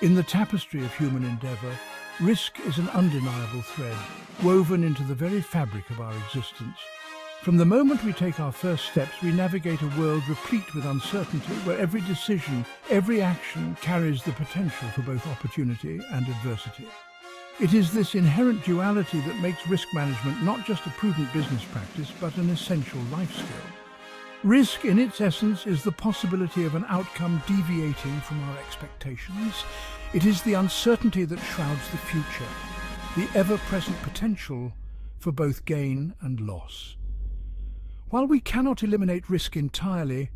In the tapestry of human endeavour, risk is an undeniable thread, woven into the very fabric of our existence. From the moment we take our first steps, we navigate a world replete with uncertainty, where every decision, every action carries the potential for both opportunity and adversity. It is this inherent duality that makes risk management not just a prudent business practice, but an essential life skill. Risk, in its essence, is the possibility of an outcome deviating from our expectations. It is the uncertainty that shrouds the future, the ever-present potential for both gain and loss. While we cannot eliminate risk entirely,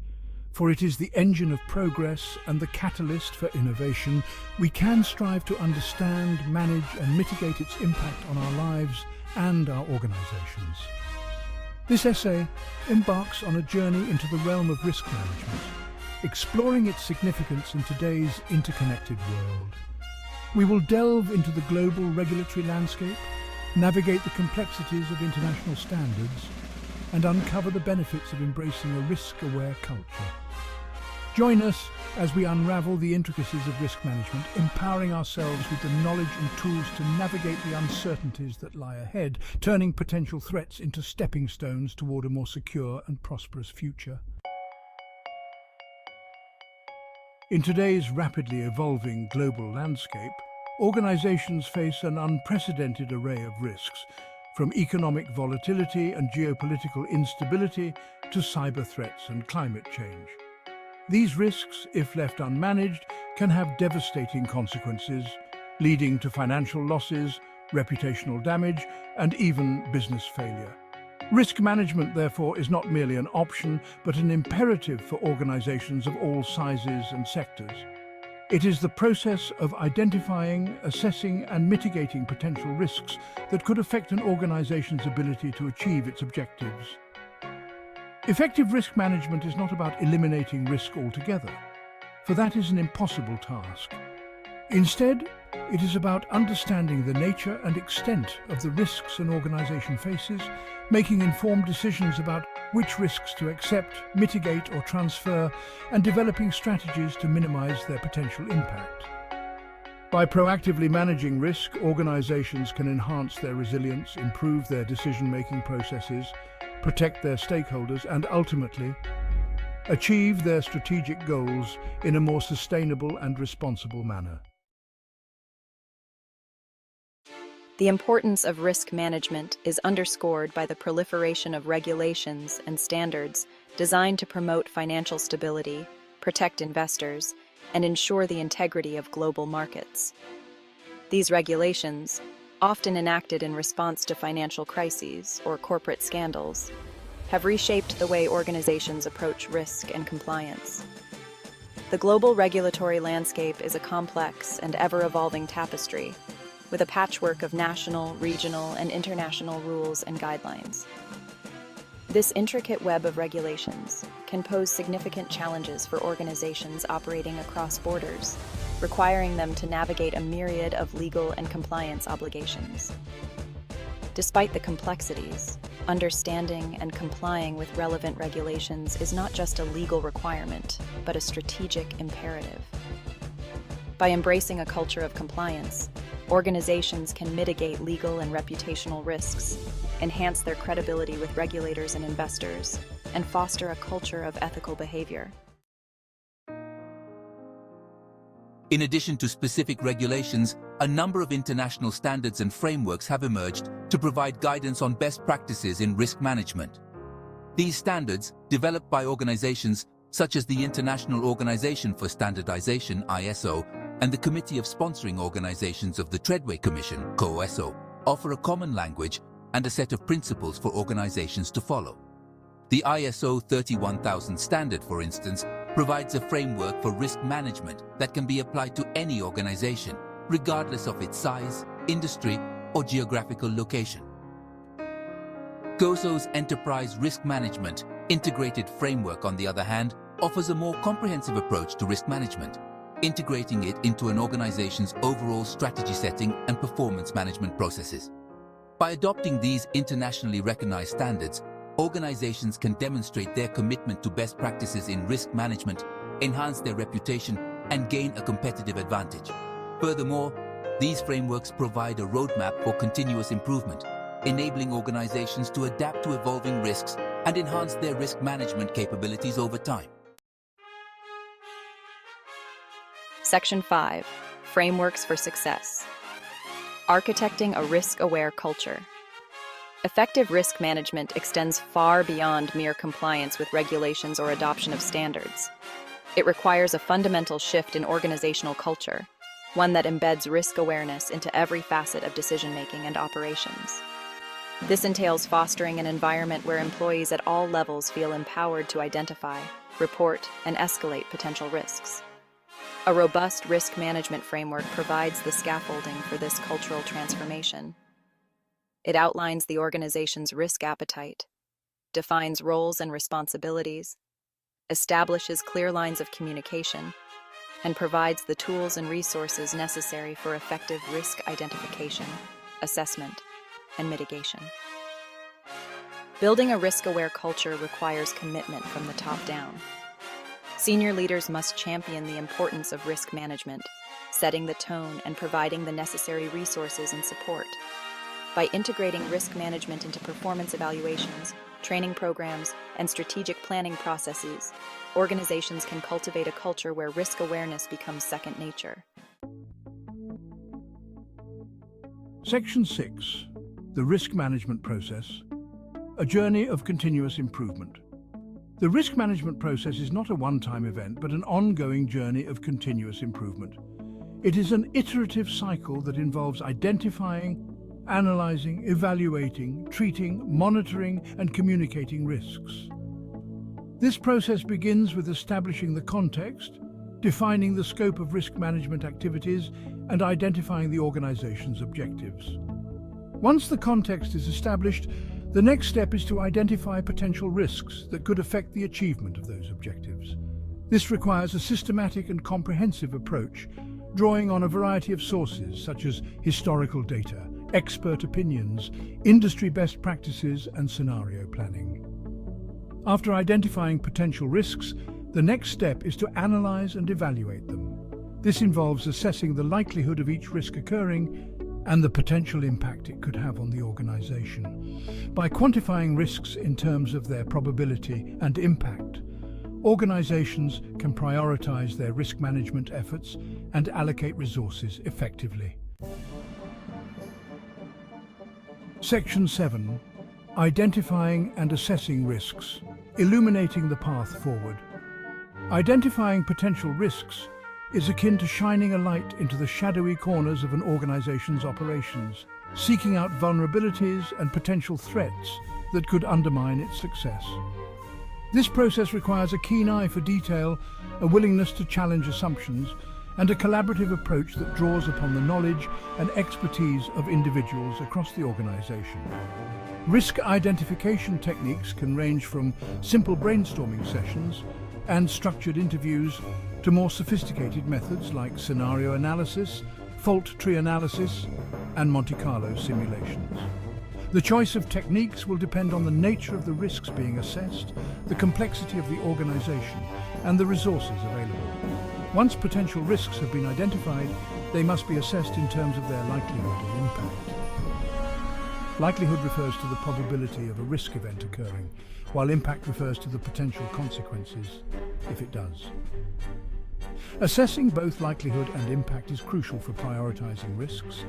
for it is the engine of progress and the catalyst for innovation, we can strive to understand, manage and mitigate its impact on our lives and our organizations. This essay embarks on a journey into the realm of risk management, exploring its significance in today's interconnected world. We will delve into the global regulatory landscape, navigate the complexities of international standards, and uncover the benefits of embracing a risk-aware culture. Join us as we unravel the intricacies of risk management, empowering ourselves with the knowledge and tools to navigate the uncertainties that lie ahead, turning potential threats into stepping stones toward a more secure and prosperous future. In today's rapidly evolving global landscape, organizations face an unprecedented array of risks, from economic volatility and geopolitical instability to cyber threats and climate change. These risks, if left unmanaged, can have devastating consequences, leading to financial losses, reputational damage, and even business failure. Risk management, therefore, is not merely an option, but an imperative for organizations of all sizes and sectors. It is the process of identifying, assessing, and mitigating potential risks that could affect an organization's ability to achieve its objectives. Effective risk management is not about eliminating risk altogether, for that is an impossible task. Instead, it is about understanding the nature and extent of the risks an organization faces, making informed decisions about which risks to accept, mitigate, or transfer, and developing strategies to minimize their potential impact. By proactively managing risk, organizations can enhance their resilience, improve their decision-making processes, protect their stakeholders, and ultimately achieve their strategic goals in a more sustainable and responsible manner. The importance of risk management is underscored by the proliferation of regulations and standards designed to promote financial stability, protect investors, and ensure the integrity of global markets. These regulations, often enacted in response to financial crises or corporate scandals, have reshaped the way organizations approach risk and compliance. The global regulatory landscape is a complex and ever-evolving tapestry, with a patchwork of national, regional, and international rules and guidelines. This intricate web of regulations can pose significant challenges for organizations operating across borders, requiring them to navigate a myriad of legal and compliance obligations. Despite the complexities, understanding and complying with relevant regulations is not just a legal requirement, but a strategic imperative. By embracing a culture of compliance, organizations can mitigate legal and reputational risks, enhance their credibility with regulators and investors, and foster a culture of ethical behavior. In addition to specific regulations, a number of international standards and frameworks have emerged to provide guidance on best practices in risk management. These standards, developed by organizations such as the International Organization for Standardization (ISO) and the Committee of Sponsoring Organizations of the Treadway Commission (COSO), offer a common language and a set of principles for organizations to follow. The ISO 31000 standard, for instance, provides a framework for risk management that can be applied to any organization, regardless of its size, industry, or geographical location. COSO's Enterprise Risk Management Integrated Framework, on the other hand, offers a more comprehensive approach to risk management, integrating it into an organization's overall strategy setting and performance management processes. By adopting these internationally recognized standards, organizations can demonstrate their commitment to best practices in risk management, enhance their reputation, and gain a competitive advantage. Furthermore, these frameworks provide a roadmap for continuous improvement, enabling organizations to adapt to evolving risks and enhance their risk management capabilities over time. Section 5. Frameworks for Success. Architecting a risk-aware culture. Effective risk management extends far beyond mere compliance with regulations or adoption of standards. It requires a fundamental shift in organizational culture, one that embeds risk awareness into every facet of decision-making and operations. This entails fostering an environment where employees at all levels feel empowered to identify, report, and escalate potential risks. A robust risk management framework provides the scaffolding for this cultural transformation. It outlines the organization's risk appetite, defines roles and responsibilities, establishes clear lines of communication, and provides the tools and resources necessary for effective risk identification, assessment, and mitigation. Building a risk-aware culture requires commitment from the top down. Senior leaders must champion the importance of risk management, setting the tone and providing the necessary resources and support. By integrating risk management into performance evaluations, training programs, and strategic planning processes, organizations can cultivate a culture where risk awareness becomes second nature. Section 6. The risk management process. A journey of continuous improvement. The risk management process is not a one-time event, but an ongoing journey of continuous improvement. It is an iterative cycle that involves identifying, analyzing, evaluating, treating, monitoring, and communicating risks. This process begins with establishing the context, defining the scope of risk management activities, and identifying the organization's objectives. Once the context is established, the next step is to identify potential risks that could affect the achievement of those objectives. This requires a systematic and comprehensive approach, drawing on a variety of sources such as historical data, expert opinions, industry best practices, and scenario planning. After identifying potential risks, the next step is to analyze and evaluate them. This involves assessing the likelihood of each risk occurring and the potential impact it could have on the organization. By quantifying risks in terms of their probability and impact, organizations can prioritize their risk management efforts and allocate resources effectively. Section 7. Identifying and assessing risks, illuminating the path forward. Identifying potential risks is akin to shining a light into the shadowy corners of an organization's operations, seeking out vulnerabilities and potential threats that could undermine its success. This process requires a keen eye for detail, a willingness to challenge assumptions, and a collaborative approach that draws upon the knowledge and expertise of individuals across the organization. Risk identification techniques can range from simple brainstorming sessions and structured interviews to more sophisticated methods like scenario analysis, fault tree analysis, and Monte Carlo simulations. The choice of techniques will depend on the nature of the risks being assessed, the complexity of the organization, and the resources available. Once potential risks have been identified, they must be assessed in terms of their likelihood and impact. Likelihood refers to the probability of a risk event occurring, while impact refers to the potential consequences, if it does. Assessing both likelihood and impact is crucial for prioritizing risks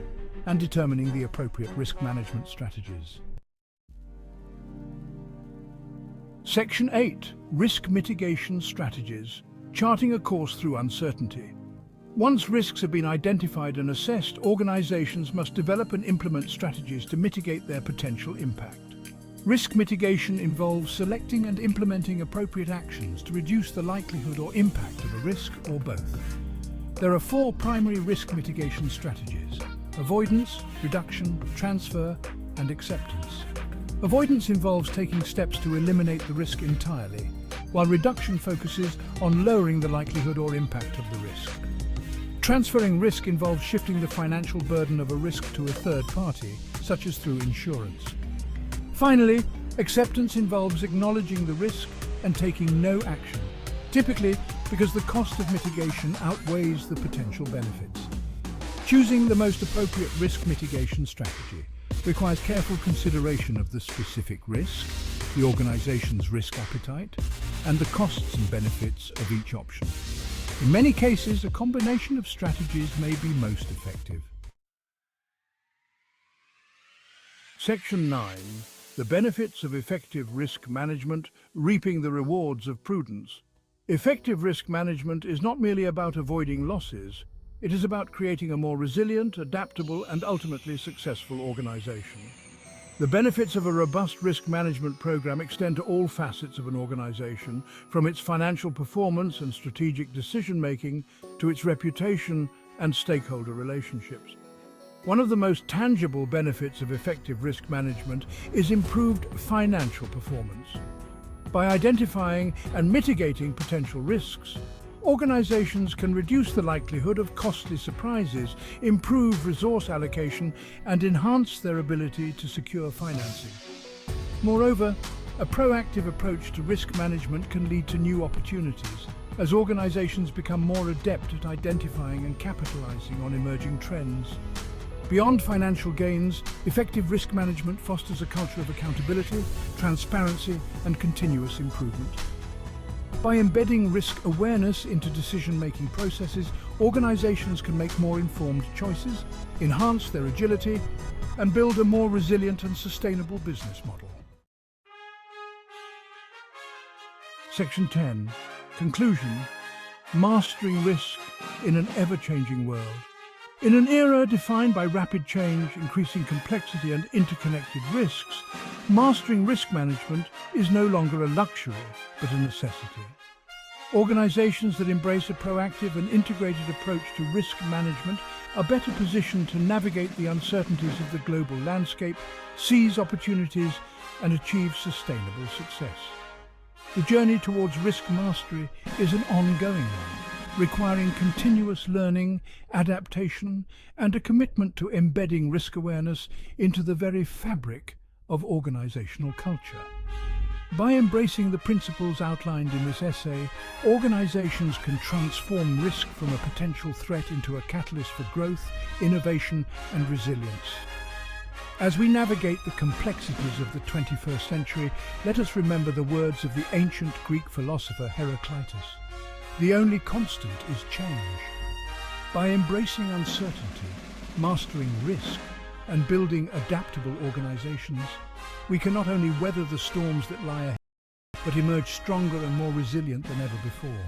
and determining the appropriate risk management strategies. Section 8. Risk mitigation strategies, charting a course through uncertainty. Once risks have been identified and assessed, organizations must develop and implement strategies to mitigate their potential impact. Risk mitigation involves selecting and implementing appropriate actions to reduce the likelihood or impact of a risk or both. There are 4 primary risk mitigation strategies: avoidance, reduction, transfer, and acceptance. Avoidance involves taking steps to eliminate the risk entirely, while reduction focuses on lowering the likelihood or impact of the risk. Transferring risk involves shifting the financial burden of a risk to a third party, such as through insurance. Finally, acceptance involves acknowledging the risk and taking no action, typically because the cost of mitigation outweighs the potential benefits. Choosing the most appropriate risk mitigation strategy requires careful consideration of the specific risk, the organization's risk appetite, and the costs and benefits of each option. In many cases, a combination of strategies may be most effective. Section 9. The benefits of effective risk management, reaping the rewards of prudence. Effective risk management is not merely about avoiding losses. It is about creating a more resilient, adaptable, and ultimately successful organization. The benefits of a robust risk management program extend to all facets of an organization, from its financial performance and strategic decision-making to its reputation and stakeholder relationships. One of the most tangible benefits of effective risk management is improved financial performance. By identifying and mitigating potential risks, organizations can reduce the likelihood of costly surprises, improve resource allocation, and enhance their ability to secure financing. Moreover, a proactive approach to risk management can lead to new opportunities, as organizations become more adept at identifying and capitalizing on emerging trends. Beyond financial gains, effective risk management fosters a culture of accountability, transparency, and continuous improvement. By embedding risk awareness into decision-making processes, organizations can make more informed choices, enhance their agility, and build a more resilient and sustainable business model. Section 10. Conclusion. Mastering risk in an ever-changing world. In an era defined by rapid change, increasing complexity, and interconnected risks, mastering risk management is no longer a luxury, but a necessity. Organizations that embrace a proactive and integrated approach to risk management are better positioned to navigate the uncertainties of the global landscape, seize opportunities, and achieve sustainable success. The journey towards risk mastery is an ongoing one, requiring continuous learning, adaptation, and a commitment to embedding risk awareness into the very fabric of organizational culture. By embracing the principles outlined in this essay, organizations can transform risk from a potential threat into a catalyst for growth, innovation, and resilience. As we navigate the complexities of the 21st century, let us remember the words of the ancient Greek philosopher Heraclitus. The only constant is change. By embracing uncertainty, mastering risk, and building adaptable organizations, we can not only weather the storms that lie ahead, but emerge stronger and more resilient than ever before.